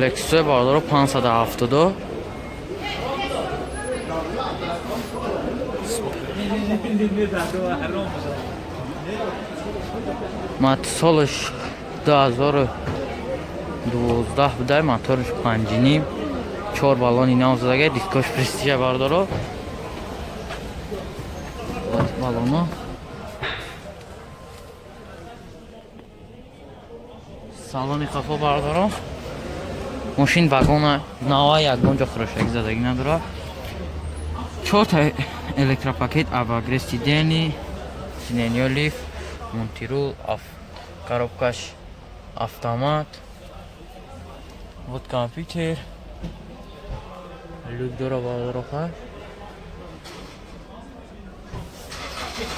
Lexus بردارو 572 مات سالش 2012 بوده موتورش 5.5 4 بالون اینا زده دیسکوش پرستیژ بردارو بالونو салони қафо бардоро мошин вагона нава ягонҷо хӯрӯшак задагӣ надорад 4 та электропакет авагрес сидени сидениё лифт монтирул коробкаш автомат вот компютер люк дора бардороха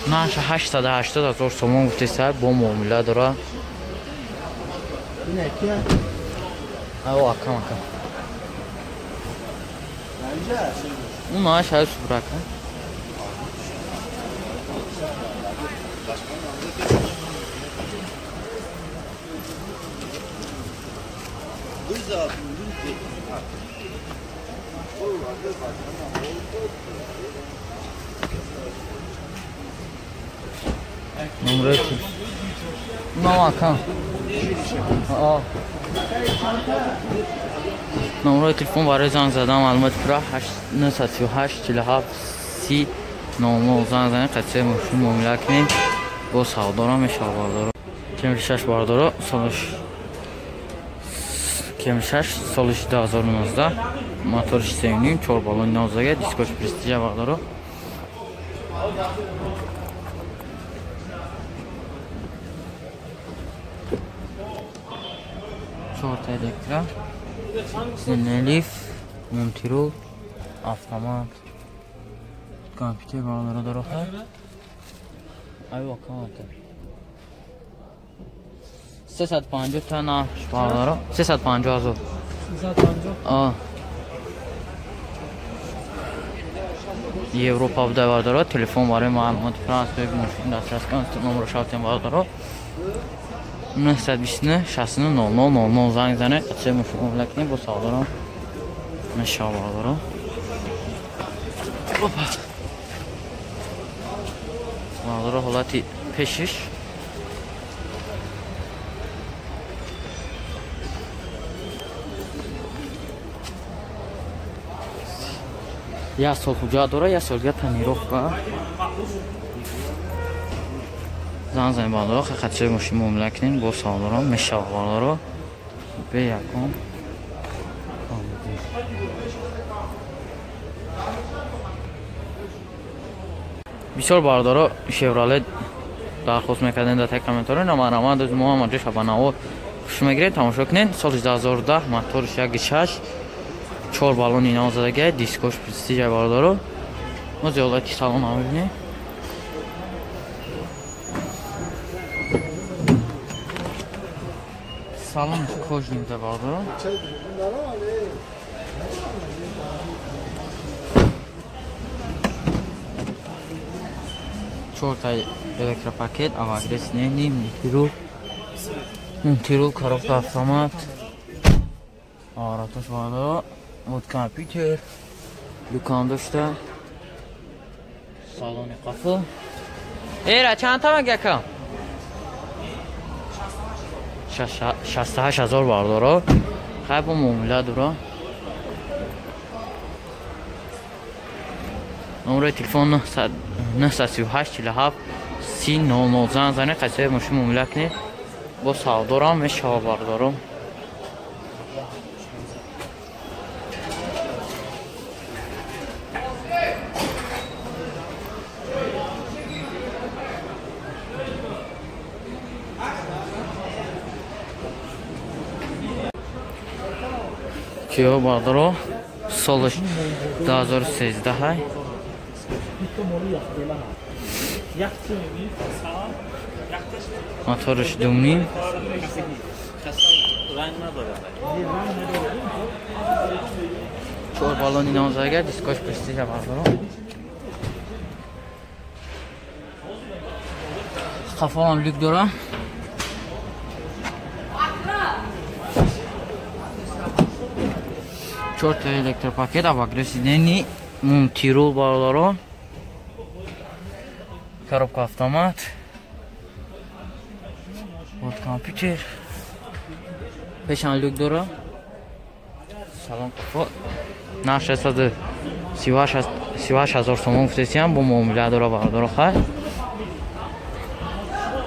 наша 880 000 сомон гуфтеса бо муомила дора акам унааш ҳай субрака номерети акам номерои телефон барои занг задан маълумоти пурра 938 47 30 00 занг занед қатъи мошин муомила кунед бо савдора мешава бардоро кемри 6 бардоро кемри 6 соли 2019 моториш 3.5 4 балони навзага дискош престижа бардоро چهارتا الکترا لیف مونتیرو автомат компьютер бардора дороха айва камата 350 та на бардора 350 европа буда бардора телефон барои маълумоти франсияи мошин дастрас кунед номеро шавтем бардора 929 69 00 00 занг занед қатъи мошин муомила кунед бо савдора мешава бардора бардора ҳолати пешиш як сол ҳуҷҷат дора як солга танировка занг занед бардора қатъи мошин муомила кунед бо савдора мешава бардора бе якум бисёр бардоро шевроле дархост мекардем дар комментариё номарамад аз муҳаммад шабанаво хуш мегиред тамошо кунед соли 2010 моториш 1.6 4 балони нав задага дискош престижа бардоро мо зиёдати салон мебинем салон кожним да бардоро чорта электропакет авагрес нени монтирул коробка автомат аратош бардоро вот компьютер дукан дошта салони қафо эра чанд тамак якам 68 000 бардоро хай бо муомила дуро номерои телефон 938 47 30 00 занг занед қатъи мошин муомила кунед бо савдорам мешава бардоро киё бардоро солиш 2013 ҳай моториш думним чор балони навзага дискош престижа бардоро қафоам люк дора 4 ta elektropaket, обогревательный мультирул бардoro. Коробка автомат. Вот компьютер. Пешан люк дора. Салон кафо. Наш сад 38000 сомон футесиам бо муомила дора бардoro хай.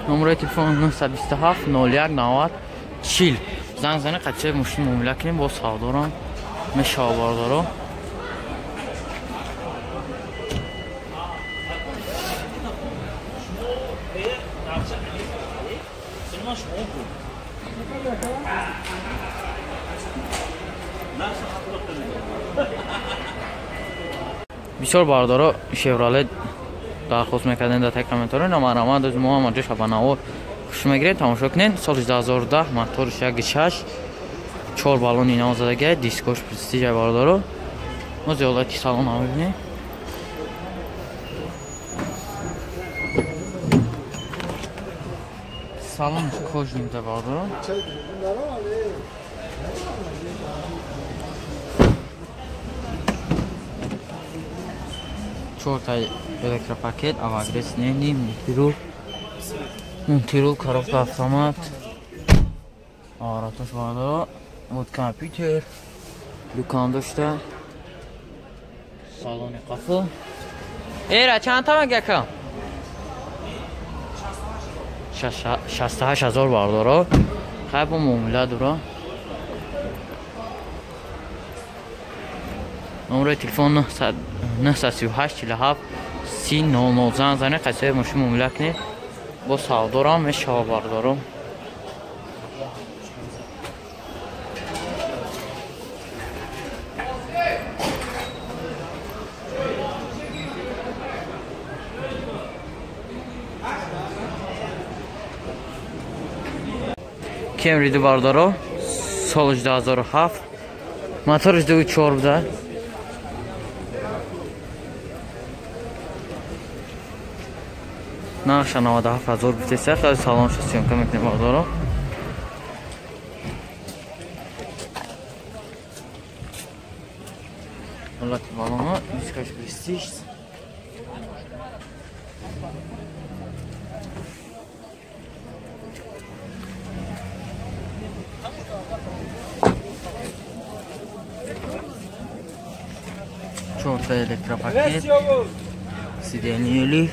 номери телефон 927 01 90 40. زنگ زنه قطعه مشین معامله کنیم با سعودارم مشاوردارو. بسیار باردارو شفرالت درخواست میکردن در تک کامنتار نمارم از ما هم شبانه خوش میگیرید تماشا کنین. سال 2010 موتورش 1.6 4 بالون اینا زدگی دیسکوش پرستیج باردارو. ما زیادتی سالن هم ببینیم. سالن کوچ نیمده باردارو. چهار تا الکتروپاکت، обогревательный мультирул, коробка автомат, аппаратуш باردارو. Вот компьютер, دکان داشته. سالن قفل. ایره چند تا مگه کم؟ 68000 باردارو. خیلی معامله داره. نمره تلفن 938 47 3000 زنگ زنه قصه ماشین معامله کنید با سعودارم مشا باردارو. Camry باردارو سال 2007 موتورش 2.4 بوده. نقش 97000 بوده. خیلی سالانش سیمکا میکنیم باردارو. حالت بالونا دیسکاش پرستیج. چهار الکتروپاکت، سیدنیلی،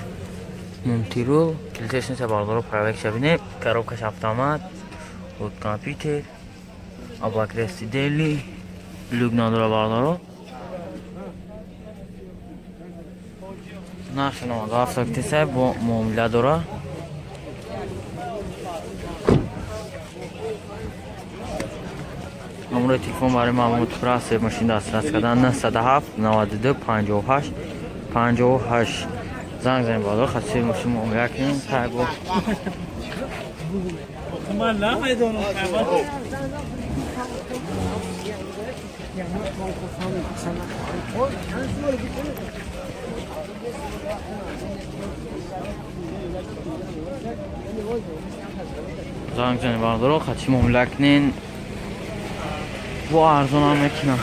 مونتیرول، کلیدش نیست باردارو پروک شبینه، коробкаш автомат، вот компьютер، обогревательный люк نداره باردارو. نقش 970 با معامله داره. نمره تلفن برای معلومات پراس ماشین دسترس کردن 907 92 58 58. زنگ زنید بالا خاصی ماشین معامله کنیم. تگو زنگ زنید بالا خاصی معامله کنین. با ارزان هم میکنم.